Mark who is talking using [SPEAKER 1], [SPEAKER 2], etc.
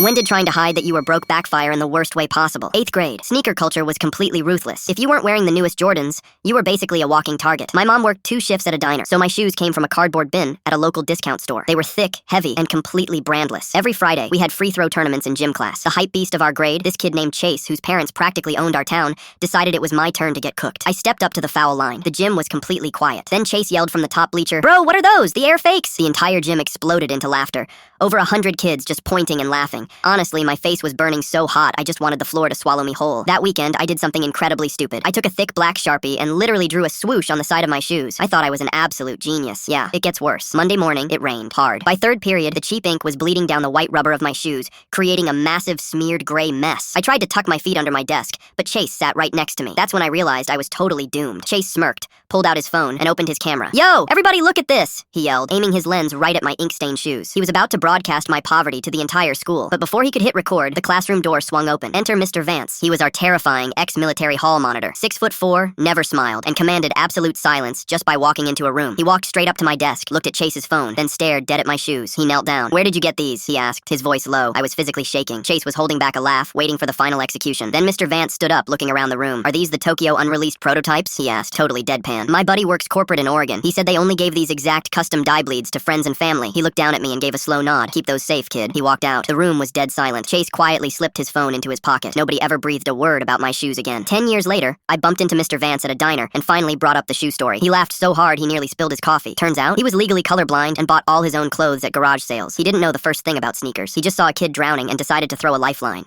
[SPEAKER 1] When did trying to hide that you were broke backfire in the worst way possible? 8th grade. Sneaker culture was completely ruthless. If you weren't wearing the newest Jordans, you were basically a walking target. My mom worked 2 shifts at a diner, so my shoes came from a cardboard bin at a local discount store. They were thick, heavy, and completely brandless. Every Friday, we had free throw tournaments in gym class. The hype beast of our grade, this kid named Chase, whose parents practically owned our town, decided it was my turn to get cooked. I stepped up to the foul line. The gym was completely quiet. Then Chase yelled from the top bleacher, "Bro, what are those? The air fakes!" The entire gym exploded into laughter. Over 100 kids just pointing and laughing. Honestly, my face was burning so hot, I just wanted the floor to swallow me whole. That weekend, I did something incredibly stupid. I took a thick black Sharpie and literally drew a swoosh on the side of my shoes. I thought I was an absolute genius. Yeah, it gets worse. Monday morning, it rained hard. By 3rd period, the cheap ink was bleeding down the white rubber of my shoes, creating a massive smeared gray mess. I tried to tuck my feet under my desk, but Chase sat right next to me. That's when I realized I was totally doomed. Chase smirked, pulled out his phone, and opened his camera. "Yo, everybody look at this!" he yelled, aiming his lens right at my ink-stained shoes. He was about to broadcast my poverty to the entire school, but before he could hit record, the classroom door swung open. Enter Mr. Vance. He was our terrifying ex-military hall monitor. 6'4", never smiled, and commanded absolute silence just by walking into a room. He walked straight up to my desk, looked at Chase's phone, then stared dead at my shoes. He knelt down. "Where did you get these?" he asked, his voice low. I was physically shaking. Chase was holding back a laugh, waiting for the final execution. Then Mr. Vance stood up, looking around the room. "Are these the Tokyo unreleased prototypes?" he asked, totally deadpan. "My buddy works corporate in Oregon. He said they only gave these exact custom dye bleeds to friends and family." He looked down at me and gave a slow nod. "Keep those safe, kid." He walked out. The room was dead silent. Chase quietly slipped his phone into his pocket. Nobody ever breathed a word about my shoes again. 10 years later, I bumped into Mr. Vance at a diner and finally brought up the shoe story. He laughed so hard he nearly spilled his coffee. Turns out, he was legally colorblind and bought all his own clothes at garage sales. He didn't know the first thing about sneakers. He just saw a kid drowning and decided to throw a lifeline.